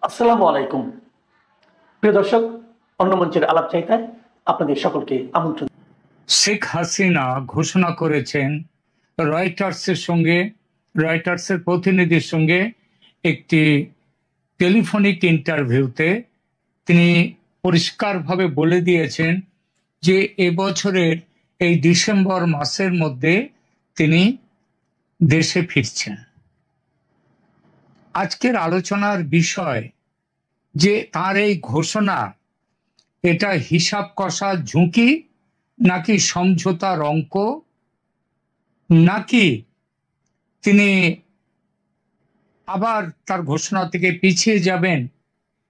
আসসালামু আলাইকুম। প্রিয় দর্শক, অন্য মঞ্চের আলাপ চাইতায় আপনাদের সকলকে আমন্ত্রণ। শেখ হাসিনা ঘোষণা করেছেন রয়টার্সের প্রতিনিধির সঙ্গে একটি টেলিফোনিক ইন্টারভিউতে তিনি পরিষ্কারভাবে বলে দিয়েছেন যে এবছরের এই ডিসেম্বর মাসের মধ্যে তিনি দেশে ফিরছেন। আজকের আলোচনার বিষয় যে তার এই ঘোষণা এটা হিসাব কষা ঝুঁকি নাকি সমঝোতার অঙ্ক, নাকি তিনি আবার তার ঘোষণা থেকে পিছিয়ে যাবেন,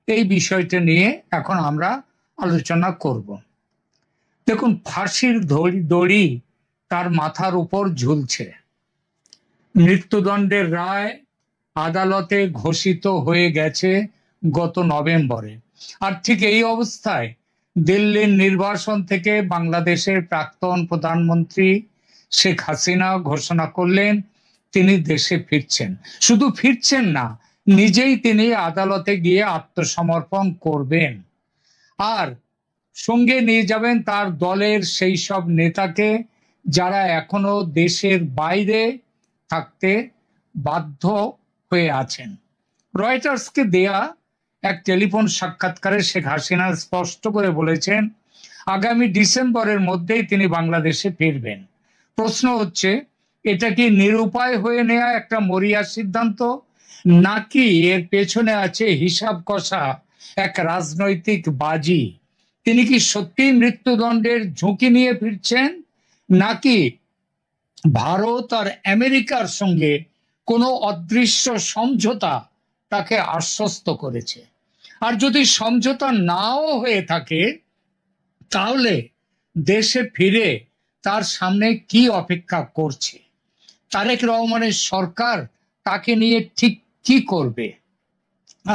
এই বিষয়টা নিয়ে এখন আমরা আলোচনা করব। দেখুন, ফাঁসির দড়ি তার মাথার উপর ঝুলছে। মৃত্যুদণ্ডের রায় আদালতে ঘোষিত হয়ে গেছে গত নভেম্বরে। আর ঠিক এই অবস্থায় দিল্লির নির্বাসন থেকে বাংলাদেশের প্রাক্তন প্রধানমন্ত্রী শেখ হাসিনা ঘোষণা করলেন তিনি দেশে ফিরছেন। শুধু ফিরছেন না, নিজেই তিনি আদালতে গিয়ে আত্মসমর্পণ করবেন, আর সঙ্গে নিয়ে যাবেন তার দলের সেই সব নেতাকে যারা এখনো দেশের বাইরে থাকতে বাধ্য হয়ে আছেন। রয়টার্সকে দেয়া এক টেলিফোন সাক্ষাৎকারে শেখ হাসিনা স্পষ্ট করে বলেছেন আগামী ডিসেম্বরের মধ্যেই তিনি বাংলাদেশে ফিরবেন। প্রশ্ন হচ্ছে, এটা কি নিরুপায় হয়ে নেওয়া একটা মরিয়া সিদ্ধান্ত, নাকি এর পেছনে আছে হিসাব কষা এক রাজনৈতিক বাজি? তিনি কি সত্যি মৃত্যুদণ্ডের ঝুঁকি নিয়ে ফিরছেন, নাকি ভারত আর আমেরিকার সঙ্গে কোনো অদৃশ্য সমঝোতা তাকে আশ্বস্ত করেছে? আর যদি সমঝোতা নাও হয়ে থাকে, তাহলে দেশে ফিরে তার সামনে কি অপেক্ষা করছে? তারেক রহমানের সরকার তাকে নিয়ে ঠিক কি করবে?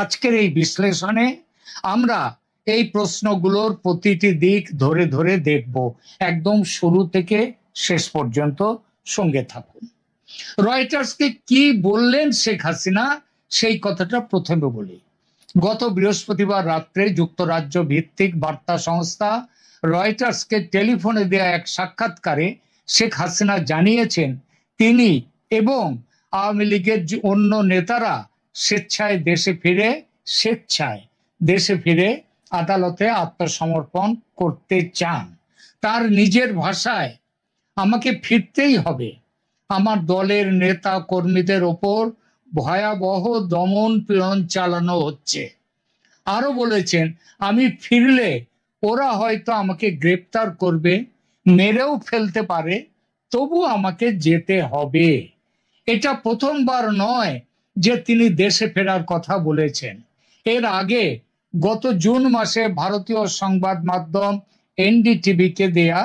আজকের এই বিশ্লেষণে আমরা এই প্রশ্নগুলোর প্রতিটি দিক ধরে ধরে দেখব। একদম শুরু থেকে শেষ পর্যন্ত সঙ্গে থাকুন। রয়টার্সকে কি বললেন শেখ হাসিনা, সেই কথাটা প্রথমে বলি। গত বৃহস্পতিবার রাত্রে যুক্তরাজ্য ভিত্তিক বার্তা সংস্থা রয়টার্সকে টেলিফোনে দেয়া এক সাক্ষাৎকারে শেখ হাসিনা জানিয়েছেন তিনি এবং আওয়ামী লীগের অন্য নেতারা স্বেচ্ছায় দেশে ফিরে আদালতে আত্মসমর্পণ করতে চান। তার নিজের ভাষায়, আমাকে ফিরতেই হবে, আমার দলের নেতা কর্মীদের ওপর ভয়াবহ দমন পীড়ন চালানো হচ্ছে। আরো বলেছেন, আমি ফিরলে ওরা হয়তো আমাকে গ্রেপ্তার করবে, মেরেও ফেলতে পারে, তবু আমাকে যেতে হবে। এটা প্রথমবার নয় যে তিনি দেশে ফেরার কথা বলেছেন। এর আগে গত জুন মাসে ভারতীয় সংবাদ মাধ্যম এনডিটিভিকে দেয়া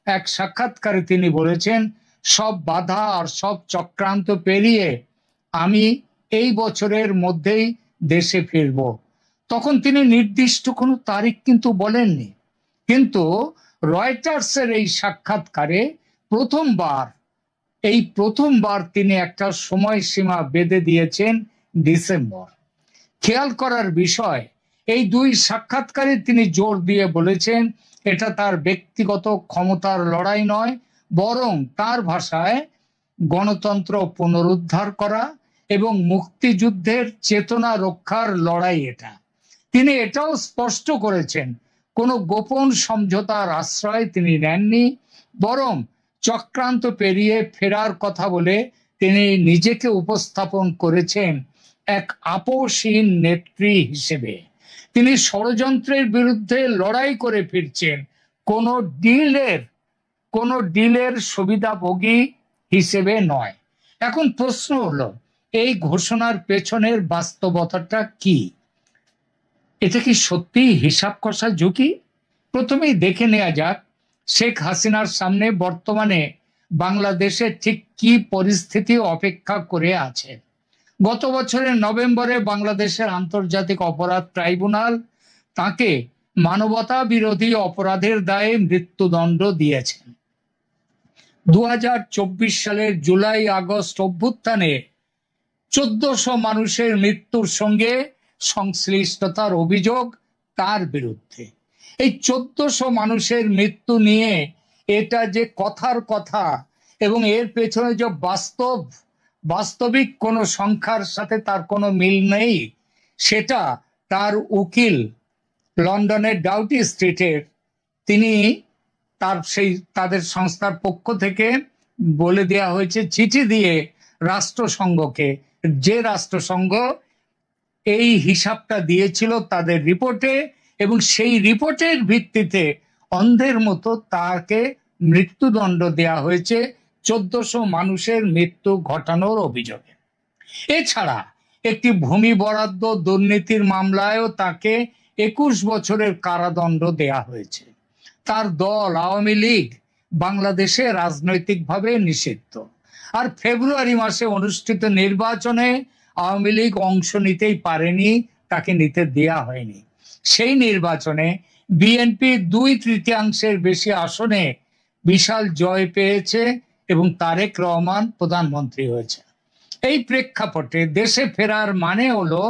এক সাক্ষাৎকারে তিনি বলেছেন, সব বাধা আর সব চক্রান্ত পেরিয়ে আমি এই বছরের মধ্যেই দেশে ফিরব। তখন তিনি নির্দিষ্ট কোনো তারিখ কিন্তু বলেননি, কিন্তু রয়টার্সের এই সাক্ষাৎকারে প্রথমবার তিনি একটা সময়সীমা বেঁধে দিয়েছেন, ডিসেম্বর। খেয়াল করার বিষয়, এই দুই সাক্ষাৎকারে তিনি জোর দিয়ে বলেছেন এটা তার ব্যক্তিগত ক্ষমতার লড়াই নয়, বরং তার ভাষায় গণতন্ত্র পুনরুদ্ধার করা এবং মুক্তিযুদ্ধের চেতনা রক্ষার লড়াই এটা। তিনি এটাও স্পষ্ট করেছেন কোনো গোপন সমঝোতার আশ্রয় তিনি নেননি, বরং চক্রান্ত পেরিয়ে ফেরার কথা বলে তিনি নিজেকে উপস্থাপন করেছেন এক আপোষহীন নেত্রী হিসেবে। তিনি ষড়যন্ত্রের বিরুদ্ধে লড়াই করে ফিরছেন, কোনো ডিলের সুবিধাভোগী হিসেবে নয়। এখন প্রশ্ন হলো, এই ঘোষণার পেছনের বাস্তবতাটা কি? এটা কি সত্যি হিসাব কষা ঝুঁকি? প্রথমেই দেখে নেওয়া যাক শেখ হাসিনার সামনে বর্তমানে বাংলাদেশে ঠিক কি পরিস্থিতি অপেক্ষা করে আছে। গত বছরের নভেম্বরে বাংলাদেশের আন্তর্জাতিক অপরাধ ট্রাইব্যুনাল তাকে মানবতা বিরোধী অপরাধের দায়ে মৃত্যুদণ্ড দিয়েছেন। 2024 সালের জুলাই আগস্ট অভ্যুত্থানে 1400 মানুষের মৃত্যুর সঙ্গে সংশ্লিষ্টতার অভিযোগ তার বিরুদ্ধে। এই 1400 মানুষের মৃত্যু নিয়ে এটা যে কথার কথা এবং এর পেছনে যে বাস্তবিক কোনো সংখ্যার সাথে তার কোনো মিল নেই, সেটা তার উকিল লন্ডনের ডাউটি স্ট্রিটের তিনি তাদের সংস্থার পক্ষ থেকে বলে দেওয়া হয়েছে চিঠি দিয়ে রাষ্ট্রসংঘকে, যে রাষ্ট্রসংঘ এই হিসাবটা দিয়েছিল তাদের রিপোর্টে, এবং সেই রিপোর্টের ভিত্তিতে অন্ধের মতো তাকে মৃত্যুদণ্ড দেয়া হয়েছে 1400 মানুষের মৃত্যু ঘটানোর অভিযোগে। এছাড়া একটি ভূমি বরাদ্দ দুর্নীতির মামলায়ও তাকে 21 বছরের কারাদণ্ড দেয়া হয়েছে। তার দল আওয়ামী লীগ বাংলাদেশে রাজনৈতিকভাবে নিষিদ্ধ, আর ফেব্রুয়ারি মাসে অনুষ্ঠিত নির্বাচনে আওয়ামী লীগ অংশ নিতেই পারেনি, তাকে নিতে দেয়া হয়নি। সেই নির্বাচনে বিএনপি 2/3 বেশি আসনে বিশাল জয় পেয়েছে এবং তারেক রহমান প্রধানমন্ত্রী হয়েছে। এই প্রেক্ষাপটে দেশে ফেরার মানে হলো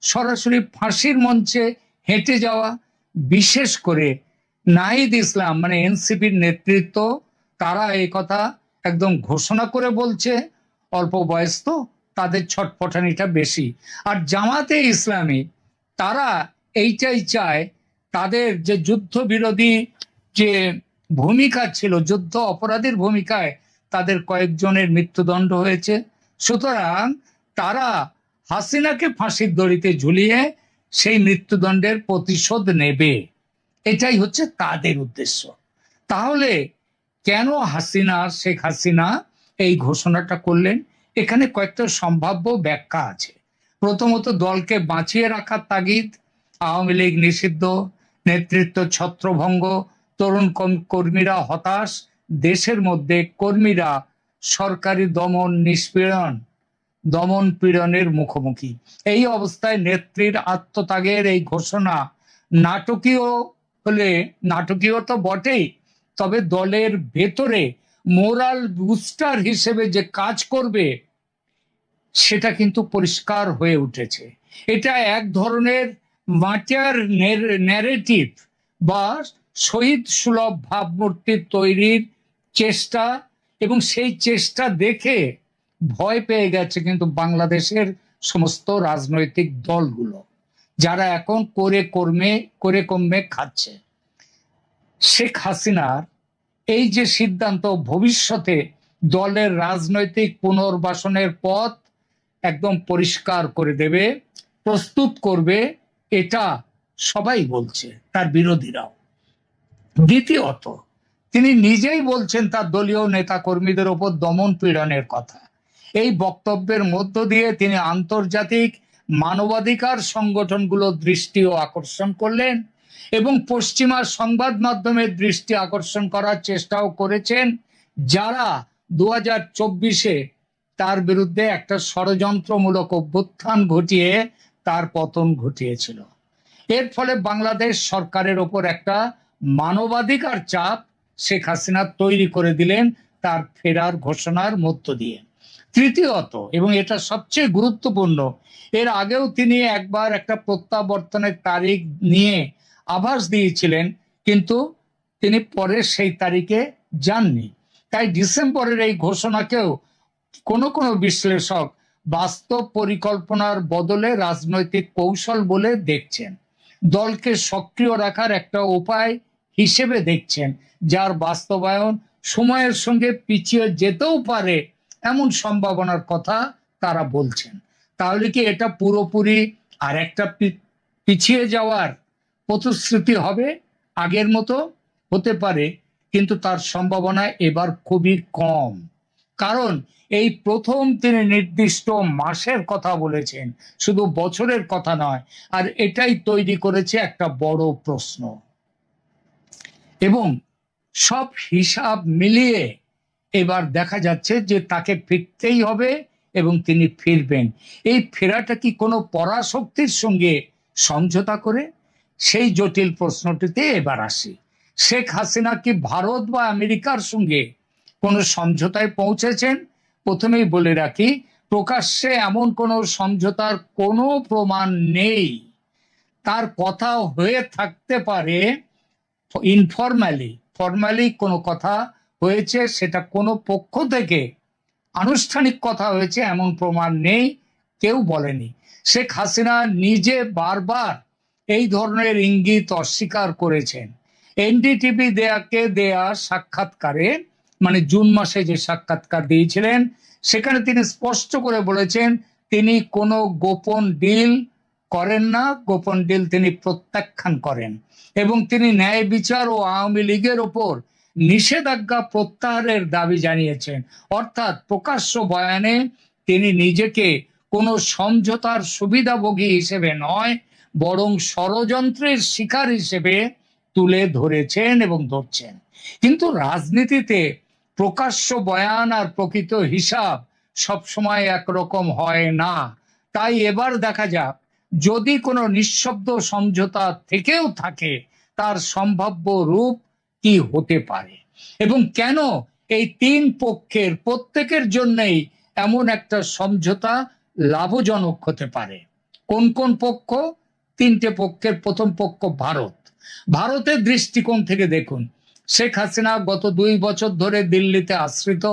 সরাসরি ফাঁসির মঞ্চে হেঁটে যাওয়া। বিশেষ করে নাহিদ ইসলাম মানে এনসিপির নেতৃত্ব, তারা এই কথা একদম ঘোষণা করে বলছে। অল্প বয়স তো, তাদের ছটফটানিটা বেশি। আর জামাতে ইসলামী তারা এইটাই চায়, তাদের যে যুদ্ধ বিরোধী যে ভূমিকা ছিল, যুদ্ধ অপরাধীর ভূমিকায় তাদের কয়েকজনের মৃত্যুদণ্ড হয়েছে, সুতরাং তারা হাসিনাকে ফাঁসির দড়িতে ঝুলিয়ে সেই মৃত্যুদণ্ডের প্রতিশোধ নেবে, এটাই হচ্ছে তাদের উদ্দেশ্য। তাহলে কেন শেখ হাসিনা এই ঘোষণাটা করলেন? এখানে কয়েকটা সম্ভাব্য ব্যাখ্যা আছে। প্রথমত, দলকে বাঁচিয়ে রাখার তাগিদ, আওয়ামী লীগ নিষিদ্ধ, নেতৃত্ব ছত্রভঙ্গ, তরুণ কর্মীরা হতাশ, দেশের মধ্যে কর্মীরা সরকারি দমন পীড়নের মুখোমুখি। এই অবস্থায় নেত্রীর আত্মত্যাগের এই ঘোষণা নাটকীয় তো বটেই, তবে দলের ভেতরে মোরাল বুস্টার হিসেবে যে কাজ করবে সেটা কিন্তু পরিষ্কার হয়ে উঠেছে। এটা এক ধরনের মার্টিয়ার ন্যারেটিভ বা শহীদ সুলভ ভাবমূর্তি তৈরির চেষ্টা, এবং সেই চেষ্টা দেখে ভয় পেয়ে গেছে কিন্তু বাংলাদেশের সমস্ত রাজনৈতিক দলগুলো, যারা এখন করে কমে খাচ্ছে। শেখ হাসিনার এই যে সিদ্ধান্ত ভবিষ্যতে দলের রাজনৈতিক পুনর্বাসনের পথ একদম পরিষ্কার করে দেবে, প্রস্তুত করবে, এটা সবাই বলছে, তার বিরোধীরাও। দ্বিতীয়ত, তিনি নিজেই বলছেন তার দলীয় নেতা কর্মীদের ওপর দমন পীড়নের কথা। এই বক্তব্যের মধ্য দিয়ে তিনি আন্তর্জাতিক মানবাধিকার সংগঠনগুলোর দৃষ্টিও আকর্ষণ করলেন এবং পশ্চিমা সংবাদ মাধ্যমের দৃষ্টি আকর্ষণ করার চেষ্টাও করেছেন, যারা 2024-এ তার বিরুদ্ধে একটা ষড়যন্ত্রমূলক অভ্যুত্থান ঘটিয়ে তার পতন ঘটিয়েছিল। এর ফলে বাংলাদেশ সরকারের ওপর একটা মানবাধিকার চাপ শেখ হাসিনা তৈরি করে দিলেন তার ফেরার ঘোষণার মধ্য দিয়ে। তৃতীয়ত, এবং এটা সবচেয়ে গুরুত্বপূর্ণ, এর আগেও তিনি একবার একটা প্রত্যাবর্তনের তারিখ নিয়ে আভাস দিয়েছিলেন, কিন্তু তিনি পরে সেই তারিখে যাননি। তাই ডিসেম্বরের এই ঘোষণাকেও কোনো বিশ্লেষক বাস্তব পরিকল্পনার বদলে রাজনৈতিক কৌশল বলে দেখছেন, দলকে সক্রিয় রাখার একটা উপায় হিসেবে দেখছেন, যার বাস্তবায়ন সময়ের সঙ্গে পিছিয়ে যেতেও পারে এমন সম্ভাবনার কথা তারা বলছেন। তাহলে কি এটা পুরোপুরি আর একটা পিছিয়ে যাওয়ার প্রতিশ্রুতি হবে? আগের মতো হতে পারে, কিন্তু তার সম্ভাবনা এবার খুবই কম। কারণ এই প্রথম তিনি নির্দিষ্ট মাসের কথা বলেছেন, শুধু বছরের কথা নয়, আর এটাই তৈরি করেছে একটা বড় প্রশ্ন। এবং সব হিসাব মিলিয়ে এবার দেখা যাচ্ছে যে তাকে ফিরতেই হবে এবং তিনি ফিরবেন। এই ফেরাটা কি কোনো পরাশক্তির সঙ্গে সমঝোতা করে? সেই জটিল প্রশ্নটিতে এবার আসি। শেখ হাসিনা কি ভারত বা আমেরিকার সঙ্গে কোনো সমঝোতায় পৌঁছেছেন? প্রথমেই বলে রাখি, প্রকাশ্যে এমন কোনো সমঝোতার কোনো প্রমাণ নেই। তার কথা হয়ে থাকতে পারে ইনফরম্যালি, ফর্মালি কোনো কথা হয়েছে, সেটা কোনো পক্ষ থেকে আনুষ্ঠানিক কথা হয়েছে এমন প্রমাণ নেই, কেউ বলেনি। শেখ হাসিনা নিজে বারবার এই ধরনের ইঙ্গিত অস্বীকার করেছেন। এনডিটিভি দেয়া সাক্ষাৎকারে, মানে জুন মাসে যে সাক্ষাৎকার দিয়েছিলেন, সেখানে তিনি স্পষ্ট করে বলেছেন তিনি কোনো গোপন ডিল করেন না, গোপন ডিল তিনি প্রত্যাখ্যান করেন, এবং তিনি ন্যায় বিচার ও আওয়ামী লীগের ওপর নিষেধাজ্ঞা প্রত্যাহারের দাবি জানিয়েছেন। অর্থাৎ প্রকাশ্য বয়ানে তিনি নিজেকে কোনো সমঝোতার সুবিধাভোগী হিসেবে নয়, বরং ষড়যন্ত্রের শিকার হিসেবে তুলে ধরেছেন এবং ধরছেন। কিন্তু রাজনীতিতে প্রকাশ্য বয়ান আর প্রকৃত হিসাব সবসময় একরকম হয় না। তাই এবার দেখা যাক, যদি কোনো নিঃশব্দ সমঝোতা থেকেও থাকে, তার সম্ভাব্য রূপ কি হতে পারে, এবং কেন এই তিন পক্ষের প্রত্যেকের জন্যই এমন একটা সমঝোতা লাভজনক হতে পারে। কোন কোন পক্ষ? তিনটে পক্ষের প্রথম পক্ষ ভারত। ভারতের দৃষ্টিকোণ থেকে দেখুন, শেখ হাসিনা গত 2 বছর ধরে দিল্লিতে আশ্রিত।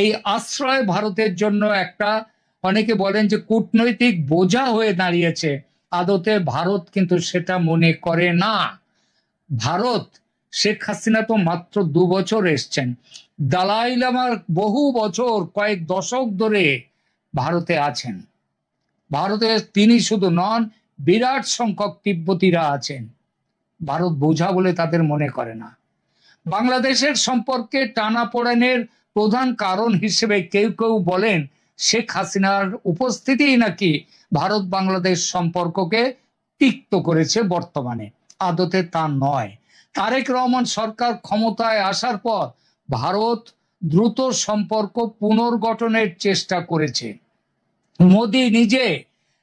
এই আশ্রয় ভারতের জন্য একটা, অনেকে বলেন যে কূটনৈতিক বোঝা হয়ে দাঁড়িয়েছে। আদতে ভারত কিন্তু সেটা মনে করে না। ভারত, শেখ হাসিনা তো মাত্র 2 বছর এসছেন, দালাই লামার বহু বছর, কয়েক দশক ধরে ভারতে আছেন। ভারতে তিনি শুধু নন, বিরাট সংখ্যক তিব্বতীরা আছেন। ভারত বোঝা বলে তাদের মনে করে না। বাংলাদেশের সম্পর্কে টানাপোড়েনের প্রধান কারণ হিসেবে কেউ কেউ বলেন শেখ হাসিনার উপস্থিতি নাকি ভারত বাংলাদেশ সম্পর্ককে তিক্ত করেছে বর্তমানে। আদতে তা নয়। তারেক রহমান সরকার ক্ষমতায় আসার পর ভারত দ্রুত সম্পর্ক পুনর্গঠনের চেষ্টা করেছে। মোদি নিজে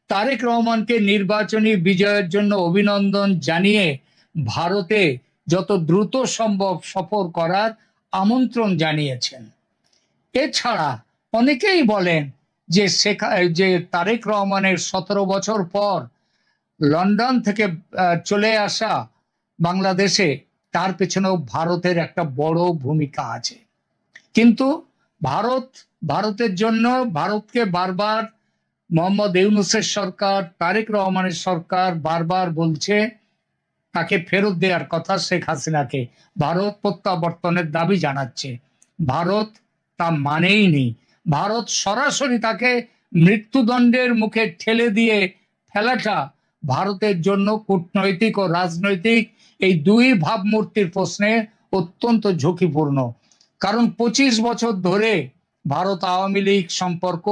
তারেক রহমানকে নির্বাচনী বিজয়ের জন্য অভিনন্দন জানিয়ে ভারতে যত দ্রুত সম্ভব সফর করার আমন্ত্রণ জানিয়েছেন। এছাড়া অনেকেই বলেন যে তারেক রহমানের 17 বছর পর লন্ডন থেকে চলে আসা বাংলাদেশে, তার পেছনেও ভারতের একটা বড় ভূমিকা আছে। কিন্তু ভারতের জন্য ভারতকে বারবার মোহাম্মদ ইউনূসের সরকার, তারেক রহমানের সরকার বারবার বলছে তাকে ফেরত দেওয়ার কথা, শেখ হাসিনাকে ভারত প্রত্যাবর্তনের দাবি জানাচ্ছে। ভারত তা মানেই নি। ভারত সরাসরি তাকে মৃত্যুদণ্ডের মুখে ঠেলে দিয়ে ফেলাটা ভারতের জন্য কূটনৈতিক ও রাজনৈতিক এই দুই ভাবমূর্তির প্রশ্নে অত্যন্ত ঝুঁকিপূর্ণ। কারণ 25 বছর ধরে ভারত আওয়ামী লীগ সম্পর্ক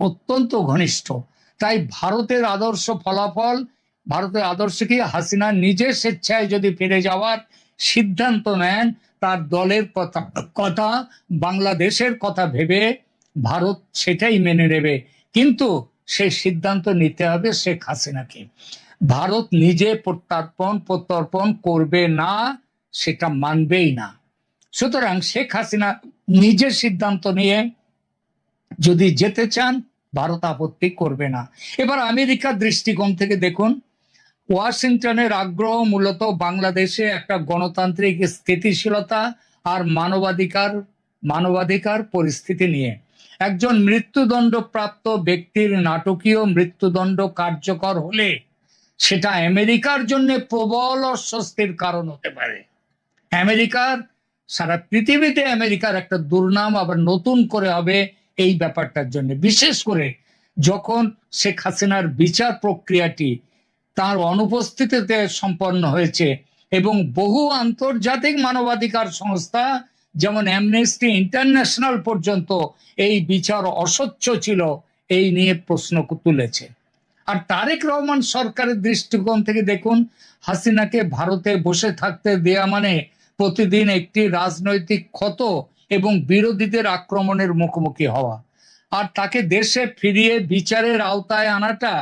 অত্যন্ত ঘনিষ্ঠ। তাই ভারতের আদর্শ কি, হাসিনা নিজে স্বেচ্ছায় যদি ফিরে যাওয়ার সিদ্ধান্ত নেন, তার দলের কথা বাংলাদেশের কথা ভেবে ভারত সেটাই মেনে নেবে। কিন্তু সেই সিদ্ধান্ত নিতে হবে শেখ হাসিনাকে। ভারত নিজে প্রত্যর্পণ করবে না, সেটা মানবেই না। সুতরাং শেখ হাসিনা নিজের সিদ্ধান্ত নিয়ে যদি যেতে চান, ভারত আপত্তি করবে না। এবার আমেরিকার দৃষ্টিকোণ থেকে দেখুন, ওয়াশিংটনের আগ্রহ মূলত বাংলাদেশে একটা গণতান্ত্রিক স্থিতিশীলতা আর মানবাধিকার পরিস্থিতি নিয়ে। একজন মৃত্যুদণ্ডপ্রাপ্ত ব্যক্তির নাটকীয় মৃত্যুদণ্ড কার্যকর হলে সেটা আমেরিকার জন্য প্রবল অস্বস্তির কারণ হতে পারে। সারা পৃথিবীতে আমেরিকার একটা দুর্নাম আবার নতুন করে হবে এই ব্যাপারটার জন্য। বিশেষ করে যখন শেখ হাসিনার বিচার প্রক্রিয়াটি তার অনুপস্থিতিতে সম্পন্ন হয়েছে এবং বহু আন্তর্জাতিক মানবাধিকার সংস্থা যেমন অ্যামনেস্টি ইন্টারন্যাশনাল পর্যন্ত এই বিচার অস্বচ্ছ ছিল এই নিয়ে প্রশ্ন তুলেছে। আর তারেক রহমান সরকারের দৃষ্টিকোণ থেকে দেখুন, হাসিনাকে ভারতে বসে থাকতে দেয়া মানে প্রতিদিন একটি রাজনৈতিক ক্ষত এবং বিরোধীদের আক্রমণের মুখোমুখি হওয়া। আর তাকে দেশে ফিরিয়ে বিচারের আওতায় আনাটা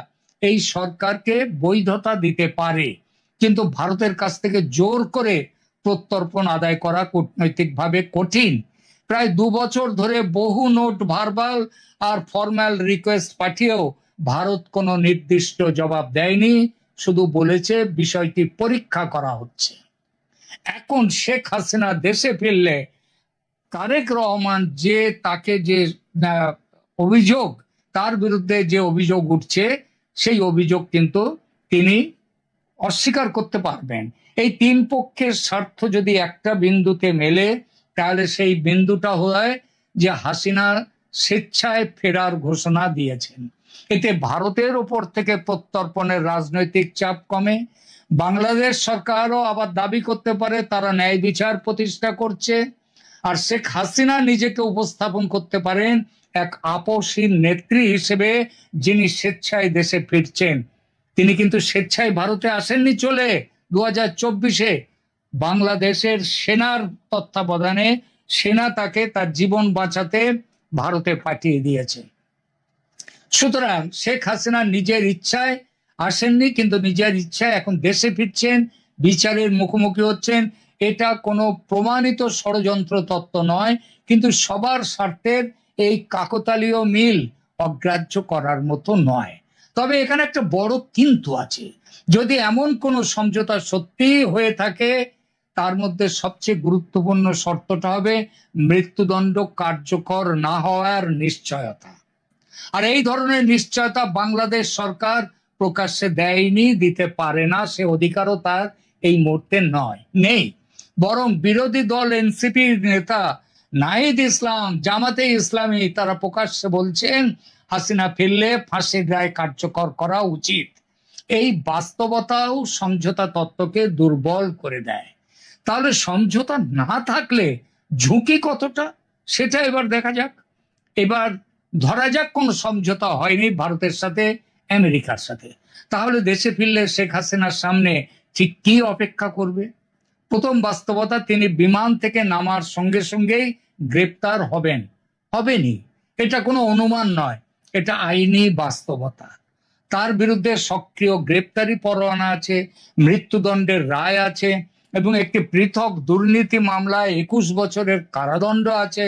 এই সরকারকে বৈধতা দিতে পারে, কিন্তু ভারতের কাছ থেকে জোর করে প্রত্যর্পণ আদায় করা কূটনৈতিকভাবে কঠিন। প্রায় 2 বছর ধরে বহু নোট ভার্বাল আর ফর্মাল রিকোয়েস্ট পাঠিয়েও ভারত কোনো নির্দিষ্ট জবাব দেয়নি, শুধু বলেছে বিষয়টি পরীক্ষা করা হচ্ছে। এখন শেখ হাসিনা দেশে ফিরলে তারেক রহমান যে তাকে যে অভিযোগ, তার বিরুদ্ধে যে অভিযোগ উঠছে সেই অভিযোগ কিন্তু তিনি অস্বীকার করতে পারবেন। এই তিন পক্ষের স্বার্থ যদি একটা বিন্দুতে মেলে, তাহলে সেই বিন্দুটা হয় যে হাসিনা স্বেচ্ছায় ফেরার ঘোষণা দিয়েছেন। এতে ভারতের ওপর থেকে প্রত্যর্পণের রাজনৈতিক চাপ কমে। বাংলাদেশ সরকারও আবার দাবি করতে পারে তারা ন্যায় বিচার প্রতিষ্ঠা করছে। আর শেখ হাসিনা নিজেকে উপস্থাপন করতে পারেন এক আপসহীন নেত্রী হিসেবে, যিনি স্বেচ্ছায় দেশে ফিরছেন। তিনি কিন্তু স্বেচ্ছায় ভারতে আসেননি চলে। 2024-এ বাংলাদেশের সেনার তত্ত্বাবধানে সেনা তাকে তার জীবন বাঁচাতে ভারতে পাঠিয়ে দিয়েছে। সুতরাং শেখ হাসিনা নিজের ইচ্ছায় আসেননি, কিন্তু নিজের ইচ্ছায় এখন দেশে ফিরছেন, বিচারের মুখোমুখি হচ্ছেন। এটা কোনো প্রমাণিত ষড়যন্ত্র তত্ত্ব নয়, কিন্তু সবার স্বার্থের এই কাকতালীয় মিল অগ্রাহ্য করার মতো নয়। তবে এখানে একটা বড় কিন্তু আছে। যদি এমন কোনো সমঝোতা সত্যি হয়ে থাকে, তার মধ্যে সবচেয়ে গুরুত্বপূর্ণ শর্তটা হবে মৃত্যুদণ্ড কার্যকর না হওয়ার নিশ্চয়তা। আর এই ধরনের নিশ্চয়তা বাংলাদেশ সরকার প্রকাশ্যে দেয়নি, দিতে পারে না, সে অধিকারও তার এই মুহূর্তে নেই। বরং বিরোধী দল এনসিপির নেতা নাহিদ ইসলাম, জামাতে ইসলামী, তারা প্রকাশ্যে বলছেন হাসিনা ফিরলে ফাঁসির রায় কার্যকর করা উচিত। এই বাস্তবতাও সমঝোতা তত্ত্বকে দুর্বল করে দেয়। তাহলে সমঝোতা না থাকলে ঝুঁকি কতটা, সেটা এবার দেখা যাক। এবার ধরা যাক কোনো সমঝোতা হয়নি ভারতের সাথে, আমেরিকার সাথে, তাহলে দেশে ফিরলে শেখ হাসিনার সামনে ঠিক কি অপেক্ষা করবে? প্রথম বাস্তবতা, তিনি বিমান থেকে নামার সঙ্গে সঙ্গেই গ্রেপ্তার হবেনি। এটা কোনো অনুমান নয়, এটা আইনি বাস্তবতা। তার বিরুদ্ধে সক্রিয় গ্রেপ্তারি পরোয়ানা আছে, মৃত্যুদণ্ডের রায় আছে, এবং একটি পৃথক দুর্নীতি মামলায় 21 বছরের কারাদণ্ড আছে।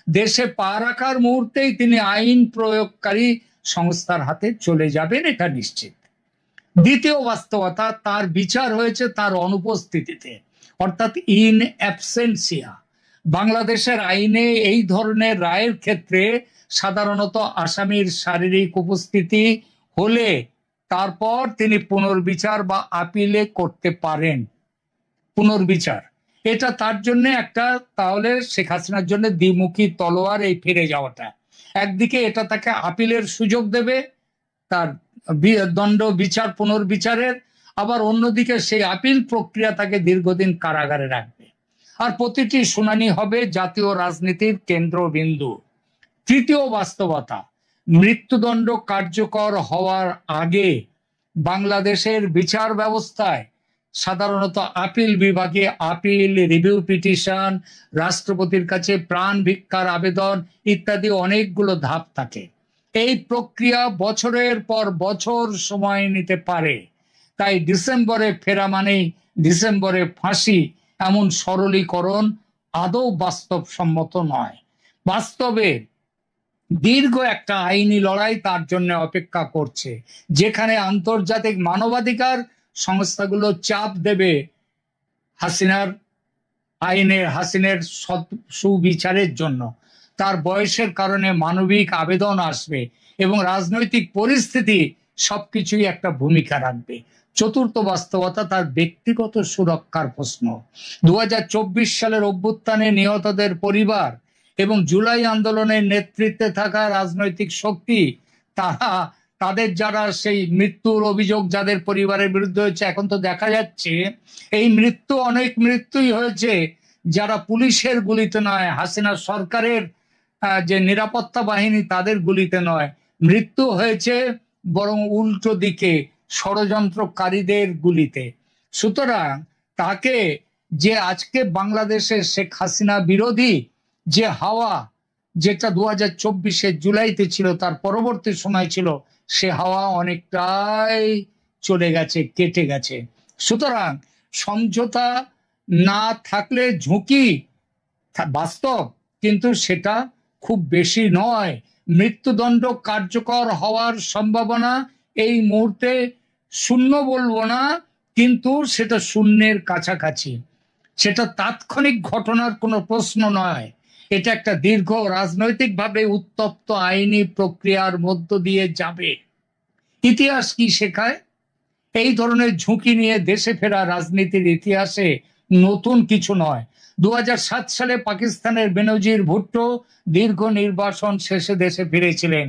দেশে পা রাখার মুহূর্তেই তিনি আইন প্রয়োগকারী সংস্থার হাতে চলে যাবেন, এটা নিশ্চিত। দ্বিতীয় বাস্তবতা, তার বিচার হয়েছে তার অনুপস্থিতিতে, অর্থাৎ ইন অ্যাবসেন্সিয়া। বাংলাদেশের আইনে এই ধরনের রায়ের ক্ষেত্রে সাধারণত আসামির শারীরিক উপস্থিতি হলে তারপর তিনি পুনর্বিচার বা আপিলে করতে পারেন। পুনর্বিচার এটা তার জন্য একটা, তাহলে শেখ হাসিনার জন্য দ্বিমুখী তলোয়ার এই ফিরে যাওয়াটা। একদিকে এটা তাকে আপিলের সুযোগ দেবে তার দণ্ড বিচার পুনর্বিচারের, আবার অন্যদিকে সেই আপিল প্রক্রিয়া তাকে দীর্ঘদিন কারাগারে রাখবে। আর প্রতিটি শুনানি হবে জাতীয় রাজনীতির কেন্দ্রবিন্দু। তৃতীয় বাস্তবতা, মৃত্যুদণ্ড কার্যকর হওয়ার আগে বাংলাদেশের বিচার ব্যবস্থায় সাধারণত আপিল বিভাগে আপিল, রিভিউ পিটিশন, রাষ্ট্রপতির কাছে প্রাণ ভিক্ষার আবেদন ইত্যাদি অনেকগুলো ধাপ থাকে। এই প্রক্রিয়া বছরের পর বছর সময় নিতে পারে। তাই ডিসেম্বরে ফেরা মানেই ডিসেম্বরে ফাঁসি, এমন সরলীকরণ আদৌ বাস্তবসম্মত নয়। বাস্তবে দীর্ঘ একটা আইনি লড়াই তার জন্য অপেক্ষা করছে, যেখানে আন্তর্জাতিক মানবাধিকার সংস্থাগুলো চাপ দেবে হাসিনের সুবিচারের জন্য। তার বয়সের কারণে মানবিক আবেদন আসবে এবং রাজনৈতিক পরিস্থিতি সবকিছুই একটা ভূমিকা রাখবে। চতুর্থ বাস্তবতা, তার ব্যক্তিগত সুরক্ষার প্রশ্ন। 2024 সালের অভ্যুত্থানে নিহতদের পরিবার এবং জুলাই আন্দোলনের নেতৃত্বে থাকা রাজনৈতিক শক্তি, তাদের যারা সেই মৃত্যুর অভিযোগ যাদের পরিবারের বিরুদ্ধে হয়েছে, এখন তো দেখা যাচ্ছে এই অনেক মৃত্যুই হয়েছে যারা পুলিশের গুলিতে নয়, হাসিনা সরকারের যে নিরাপত্তা বাহিনী তাদের গুলিতে নয়, মৃত্যু হয়েছে বরং উল্টো দিকে ষড়যন্ত্রকারীদের গুলিতে। সুতরাং তাকে যে আজকে বাংলাদেশের শেখ হাসিনা বিরোধী যে হাওয়া, যেটা 2024-এর জুলাইতে ছিল, তার পরবর্তী সময় ছিল, সে হাওয়া অনেকটাই চলে গেছে, কেটে গেছে। সুতরাং সমঝোতা না থাকলে ঝুঁকি বাস্তব, কিন্তু সেটা খুব বেশি নয়। মৃত্যুদণ্ড কার্যকর হওয়ার সম্ভাবনা এই মুহূর্তে শূন্য বলবো না, কিন্তু সেটা শূন্যের কাছাকাছি। সেটা তাৎক্ষণিক ঘটনার কোনো প্রশ্ন নয়। এটা একটা দীর্ঘ রাজনৈতিকভাবে উত্তপ্ত আইনি প্রক্রিয়ার মধ্য দিয়ে যাবে। ইতিহাস কি শেখায়? এই ধরনের ঝুঁকি নিয়ে দেশে ফেরা রাজনীতির ইতিহাসে নতুন কিছু নয়। 2007 সালে পাকিস্তানের বেনজির ভুট্টো দীর্ঘ নির্বাসন শেষে দেশে ফিরেছিলেন,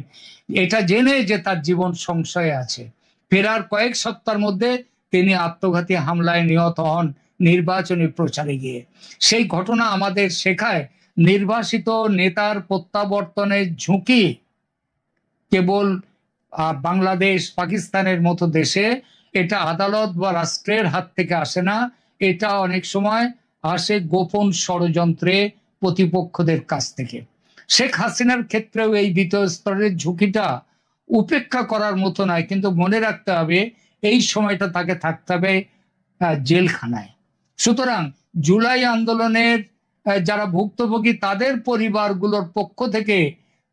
এটা জেনে যে তার জীবন সংশয়ে আছে। ফেরার কয়েক সপ্তাহের মধ্যে তিনি আত্মঘাতী হামলায় নিহত হন নির্বাচনী প্রচারে গিয়ে। সেই ঘটনা আমাদের শেখায় নির্বাসিত নেতার প্রত্যাবর্তনের ঝুঁকি কেবল বাংলাদেশ পাকিস্তানের মতো দেশে এটা আদালত বা রাষ্ট্রের হাত থেকে আসে না, এটা অনেক সময় আসে গোপন ষড়যন্ত্রে প্রতিপক্ষদের কাছ থেকে। শেখ হাসিনার ক্ষেত্রেও এই দ্বিতীয় স্তরের ঝুঁকিটা উপেক্ষা করার মতো নয়, কিন্তু মনে রাখতে হবে এই সময়টা তাকে থাকতে হবে জেলখানায়। সুতরাং জুলাই আন্দোলনের যারা ভুক্তভোগী তাদের পরিবারগুলোর পক্ষ থেকে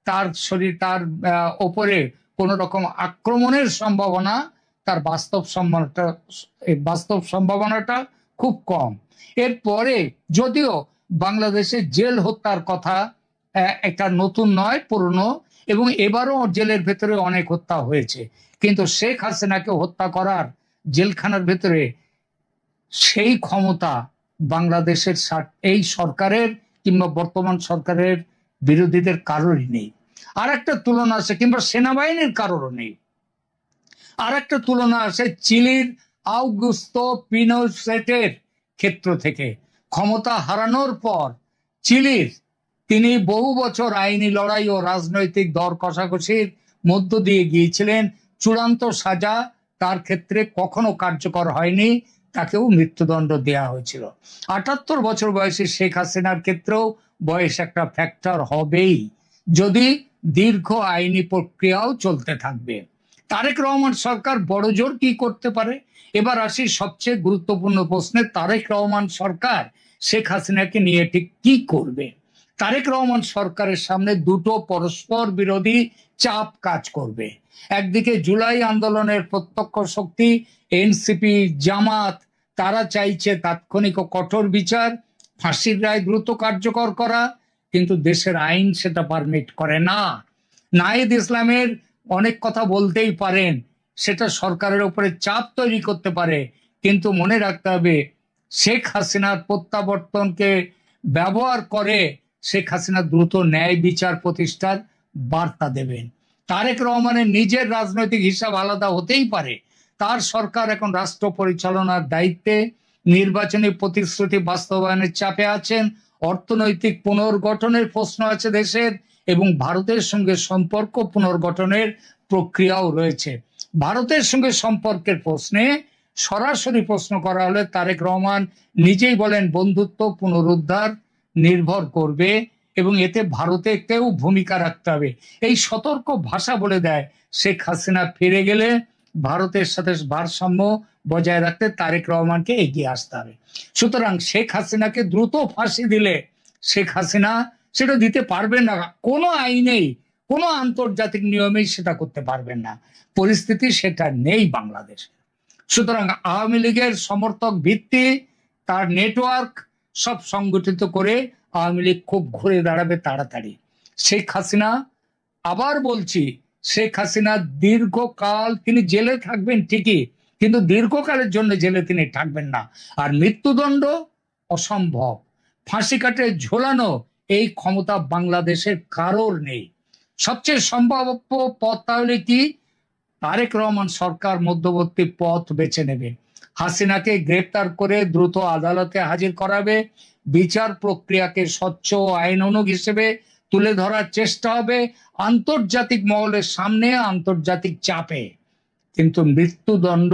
তার ওপরে কোন রকম আক্রমণের সম্ভাবনা, তার বাস্তব সম্ভাবনাটা খুব কম। এরপরে যদিও বাংলাদেশে জেল হত্যার কথা একটা নতুন নয়, পুরনো, এবং এবারও জেলের ভেতরে অনেক হত্যা হয়েছে, কিন্তু শেখ হাসিনাকে হত্যা করার জেলখানার ভেতরে সেই ক্ষমতা বাংলাদেশের এই সরকারের কিংবা বর্তমান সরকারের বিরোধীদের কারোরই নেই। আর একটা তুলনা আছে, কিংবা সেনাবাহিনীর কারোরও নেই। আর একটা তুলনা আছে চিলির আউগুস্তো পিনোচেটের ক্ষেত্র থেকে। ক্ষমতা হারানোর পর তিনি বহু বছর আইনি লড়াই ও রাজনৈতিক দর কষাকষির মধ্য দিয়ে গিয়েছিলেন। চূড়ান্ত সাজা তার ক্ষেত্রে কখনো কার্যকর হয়নি, তাকেও মৃত্যুদণ্ড দেয়া হয়েছিল। 78 বছর বয়সী শেখ হাসিনার ক্ষেত্রেও বয়স একটা ফ্যাক্টর হবেই, যদি দীর্ঘ আইনি প্রক্রিয়াও চলতে থাকবে। তারেক রহমান সরকার বড়জোর কি করতে পারে? এবার আসি সবচেয়ে গুরুত্বপূর্ণ প্রশ্নে, তারেক রহমান সরকার শেখ হাসিনাকে নিয়ে ঠিক কি করবে? তারেক রহমান সরকারের সামনে দুটো পরস্পর বিরোধী চাপ কাজ করবে। একদিকে জুলাই আন্দোলনের প্রত্যক্ষ শক্তি এনসিপি, জামাত, তারা চাইছে তাৎক্ষণিক ও কঠোর বিচার, ফাঁসির রায় দ্রুত কার্যকর করা, কিন্তু দেশের আইন সেটা পারমিট করে না। নাহিদ ইসলামের অনেক কথা বলতেই পারেন, সেটা সরকারের উপরে চাপ তৈরি করতে পারে, কিন্তু মনে রাখতে হবে শেখ হাসিনার প্রত্যাবর্তনকে ব্যবহার করে শেখ হাসিনা দ্রুত ন্যায় বিচার প্রতিষ্ঠার বার্তা দেবেন। তারেক রহমানের নিজের রাজনৈতিক হিসাব আলাদা হতেই পারে। তার সরকার এখন রাষ্ট্র পরিচালনার দায়িত্বে, নির্বাচনী প্রতিশ্রুতি বাস্তবায়নের চাপে আছেন, অর্থনৈতিক পুনর্গঠনের প্রশ্ন আছে দেশের, এবং ভারতের সঙ্গে সম্পর্ক পুনর্গঠনের প্রক্রিয়াও রয়েছে। ভারতের সঙ্গে সম্পর্কের প্রশ্নে সরাসরি প্রশ্ন করা হলে তারেক রহমান নিজেই বলেন বন্ধুত্ব পুনরুদ্ধার নির্ভর করবে এবং এতে ভারতেকেও ভূমিকা রাখতে হবে। এই সতর্ক ভাষা বলে দেয় শেখ হাসিনা ফিরে গেলে ভারতের সাথে ভারসাম্য বজায় রাখতে তারেক রহমানকে এগিয়ে আসতে হবে। সুতরাং শেখ হাসিনাকে দ্রুত ফাঁসি দিলে শেখ হাসিনা সেটা দিতে পারবেন না, কোনো আইনেই কোনো আন্তর্জাতিক নিয়মেই সেটা করতে পারবেন না। পরিস্থিতি সেটা নেই বাংলাদেশে। সুতরাং আওয়ামী লীগের সমর্থক ভিত্তি, তার নেটওয়ার্ক সব সংগঠিত করে আওয়ামী লীগ খুব ঘুরে দাঁড়াবে তাড়াতাড়ি। শেখ হাসিনা, আবার বলছি, শেখ হাসিনা দীর্ঘকাল তিনি জেলে থাকবেন ঠিকই, কিন্তু দীর্ঘকালের জন্য জেলে তিনি থাকবেন না। আর মৃত্যুদণ্ড অসম্ভব, ফাঁসি কাটে ঝোলানো এই ক্ষমতা বাংলাদেশের কারোর নেই। সবচেয়ে সম্ভাব্য পথ তাহলে কি? তারেক রহমান সরকার মধ্যবর্তী পথ বেছে নেবে। হাসিনাকে গ্রেপ্তার করে দ্রুত আদালতে হাজির করাবে, বিচার প্রক্রিয়াকে স্বচ্ছ আইনানুগ হিসেবে তুলে ধরার চেষ্টা হবে আন্তর্জাতিক মহলের সামনে, আন্তর্জাতিক চাপে। কিন্তু মৃত্যুদণ্ড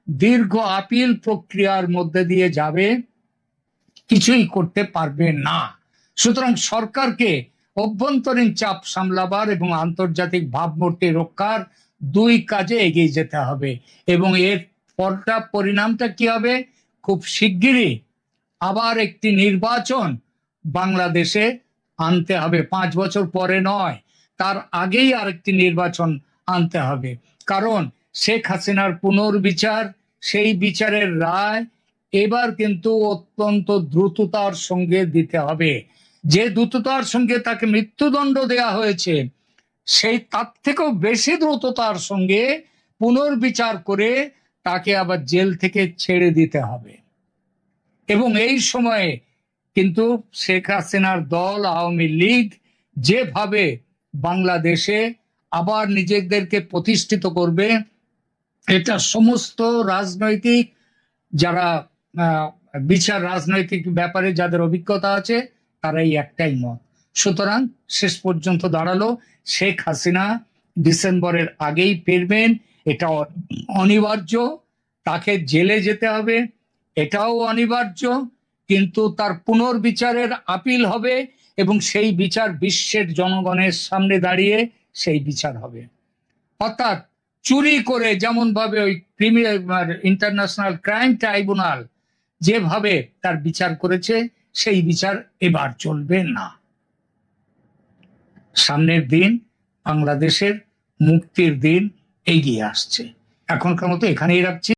দীর্ঘ আপিল প্রক্রিয়ার মধ্যে দিয়ে যাবে, কিছুই করতে পারবে না। সুতরাং সরকারকে অভ্যন্তরীণ চাপ সামলাবার এবং আন্তর্জাতিক ভাবমূর্তি রক্ষার দুই কাজে এগিয়ে যেতে হবে। এবং এর পরিণামটা কি হবে? খুব শিগগিরই আবার একটি নির্বাচন বাংলাদেশে আনতে হবে, 5 বছর পরে নয়, তার আগেই আরেকটি নির্বাচন আনতে হবে। কারণ শেখ হাসিনার পুনর্বিচার, সেই বিচারের রায় এবার কিন্তু অত্যন্ত দ্রুততার সঙ্গে দিতে হবে। যে দ্রুততার সঙ্গে তাকে মৃত্যুদণ্ড দেয়া হয়েছে, সেই তার থেকেও বেশি দ্রুততার সঙ্গে পুনর্বিচার করে তাকে আবার জেল থেকে ছেড়ে দিতে হবে। এবং এই সময়ে কিন্তু শেখ হাসিনার দল আওয়ামী লীগ যেভাবে বাংলাদেশে আবার নিজেদেরকে প্রতিষ্ঠিত করবে, এটা সমস্ত রাজনৈতিক যারা বিচার রাজনৈতিক ব্যাপারে যাদের অভিজ্ঞতা আছে তারাই একটাই মত। সুতরাং শেষ পর্যন্ত দাঁড়ালো শেখ হাসিনা ডিসেম্বরের আগেই ফিরবেন, এটা অনিবার্য। তাকে জেলে যেতে হবে, এটাও অনিবার্য। কিন্তু তার পুনর্বিচারের আপিল হবে এবং সেই বিচার বিশ্বের জনগণের সামনে দাঁড়িয়ে সেই বিচার হবে। অর্থাৎ চুরি করে যেমন ভাবে ওই ক্রিমিনাল ইন্টারন্যাশনাল ক্রাইম ট্রাইব্যুনাল যেভাবে তার বিচার করেছে, সেই বিচার এবার চলবে না। সামনের দিন বাংলাদেশের মুক্তির দিন এগিয়ে আসছে। এখনকার মতো এখানেই রাখছি।